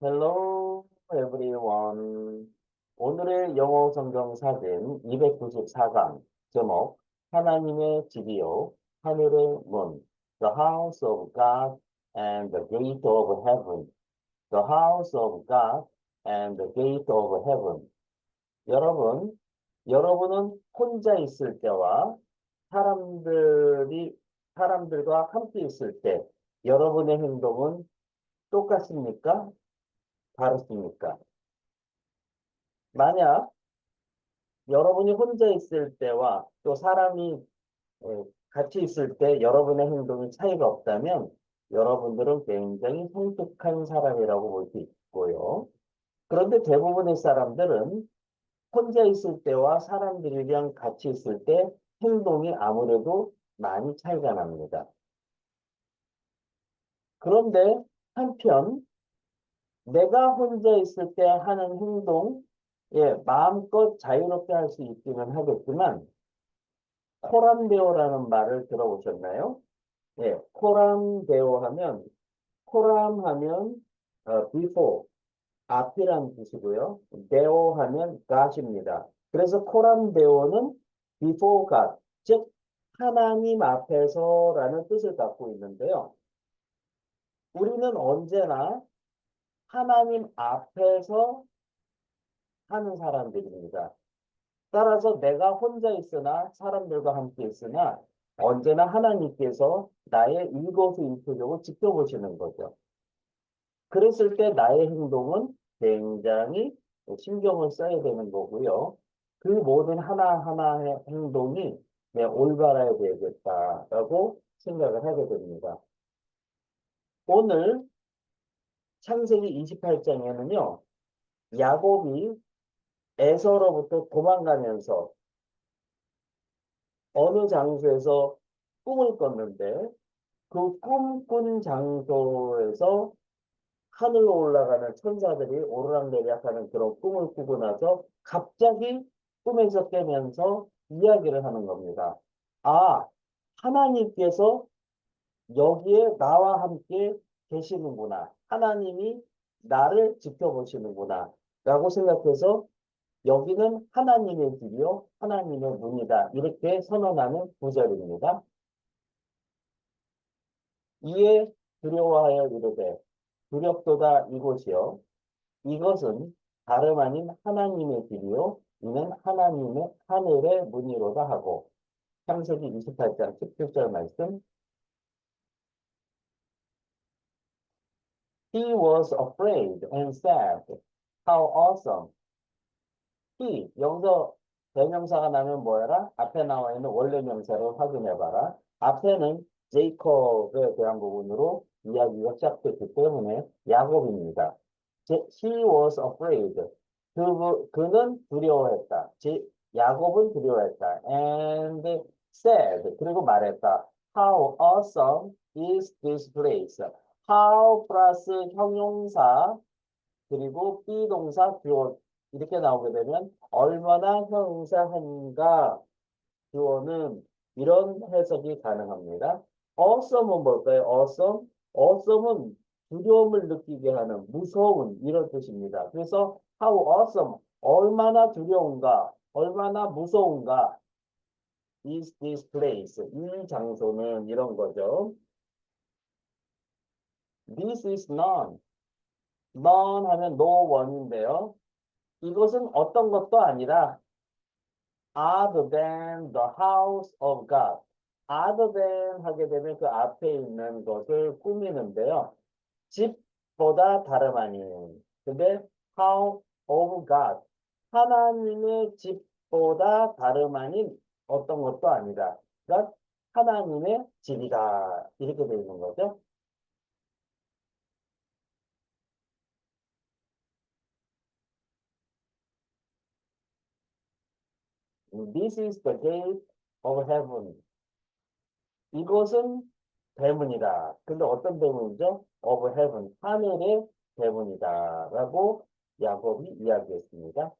Hello, everyone. 오늘의 영어 성경 사진 294강 제목 하나님의 집이요 하늘의 문 The house of God and the gate of heaven. The house of God and the gate of heaven. 여러분은 혼자 있을 때와 사람들이 사람들과 함께 있을 때 여러분의 행동은 똑같습니까? 다르십니까? 만약 여러분이 혼자 있을 때와 또 사람이 같이 있을 때 여러분의 행동이 차이가 없다면 여러분들은 굉장히 성숙한 사람이라고 볼 수 있고요. 그런데 대부분의 사람들은 혼자 있을 때와 사람들이랑 같이 있을 때 행동이 아무래도 많이 차이가 납니다. 그런데 한편 내가 혼자 있을 때 하는 행동, 마음껏 자유롭게 할 수 있기는 하겠지만, 코람데오라는 말을 들어보셨나요? 코람 하면, before, 앞이란 뜻이고요. 데오 하면 God입니다. 그래서 코람데오는 before God, 즉, 하나님 앞에서라는 뜻을 갖고 있는데요. 우리는 언제나 하나님 앞에서 하는 사람들입니다. 따라서 내가 혼자 있으나 사람들과 함께 있으나 언제나 하나님께서 나의 일거수일투족을 지켜보시는 거죠. 그랬을 때 나의 행동은 굉장히 신경을 써야 되는 거고요. 그 모든 하나하나의 행동이 올바라야 되겠다라고 생각을 하게 됩니다. 오늘 창세기 28장에는요. 야곱이 에서로부터 도망가면서 어느 장소에서 꿈을 꿨는데 그 꿈꾼 장소에서 하늘로 올라가는 천사들이 오르락내리락하는 그런 꿈을 꾸고 나서 갑자기 꿈에서 깨면서 이야기를 하는 겁니다. 아, 하나님께서 여기에 나와 함께 계시는구나. 하나님이 나를 지켜보시는구나. 라고 생각해서 여기는 하나님의 집이요, 하나님의 문이다. 이렇게 선언하는 구절입니다. 이에 두려워하여 이르되 두렵도다 이곳이요. 이것은 다름 아닌 하나님의 집이요. 이는 하나님의 하늘의 문이로다 하고 창세기 28장 17절 말씀. He was afraid and said, How awesome! 여기서 대명사가 나면 뭐해라? 앞에 나와 있는 원래 명사를 확인해봐라. 앞에는 제이콥에 대한 부분으로 이야기가 시작됐기 때문에 야곱입니다. He was afraid. 그는 두려워했다. 야곱은 두려워했다. And said. 그리고 말했다. How awesome is this place? How 플러스 형용사 그리고 비동사 주어 이렇게 나오게 되면 얼마나 형용사한가 주어는 이런 해석이 가능합니다. awesome은 뭘까요? awesome? awesome은 두려움을 느끼게 하는 무서운 이런 뜻입니다. 그래서 how awesome 얼마나 두려운가 얼마나 무서운가 is this place 이 장소는 이런 거죠. This is none. none 하면 no one인데요. 이것은 어떤 것도 아니라 other than the house of God. other than 하게 되면 그 앞에 있는 것을 꾸미는데요. 집보다 다름 아닌. 근데 house of God. 하나님의 집보다 다름 아닌 어떤 것도 아니다. 그러니까 하나님의 집이다. 이렇게 되어 있는 거죠. This is the gate of heaven. 이것은 대문이다. 근데 어떤 대문이죠? of heaven, 하늘의 대문이다. 라고 야곱이 이야기했습니다.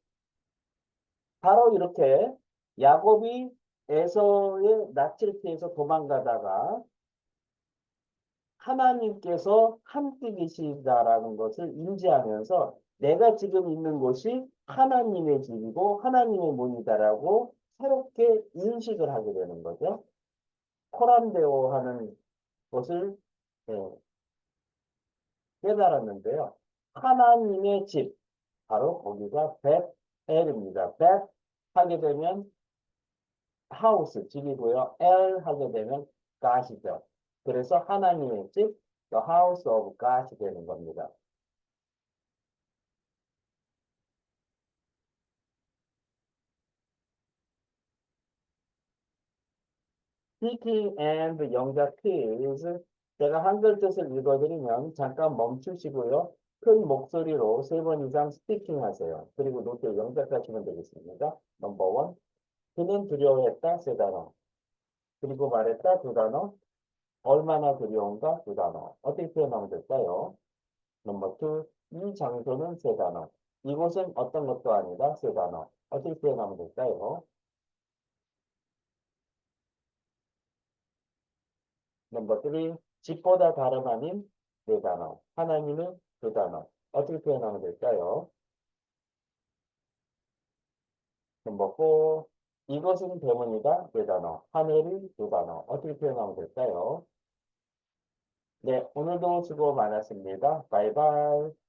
바로 이렇게 야곱이 에서의 낯을 피해서 도망가다가 하나님께서 한 뜻이시다라는 것을 인지하면서 내가 지금 있는 곳이 하나님의 집이고 하나님의 문이다라고 새롭게 인식을 하게 되는 거죠. 코란데오 하는 것을 예, 깨달았는데요. 하나님의 집, 바로 거기가 벳엘입니다. 벳 하게 되면 하우스, 집이고요. 엘 하게 되면 갓이죠. 그래서 하나님의 집, the house of God이 되는 겁니다. Speaking and 영작 퀴즈. 제가 한글 뜻을 읽어드리면 잠깐 멈추시고요. 큰 목소리로 3번 이상 스피킹 하세요. 그리고 노트 영작하시면 되겠습니다. 넘버 원. 그는 두려워했다, 세 단어. 그리고 말했다, 두 단어. 얼마나 두려운가, 두 단어. 어떻게 표현하면 될까요? 넘버 투. 이 장소는 세 단어. 이곳은 어떤 것도 아니다, 세 단어. 어떻게 표현하면 될까요? 넘버 3, 집보다 다름 아닌 네 단어. 하나님은 두 단어. 어떻게 표현하면 될까요? 넘버 4, 이것은 대문이다. 네 단어. 하늘이 두 단어. 어떻게 표현하면 될까요? 네, 오늘도 수고 많았습니다. 바이바이.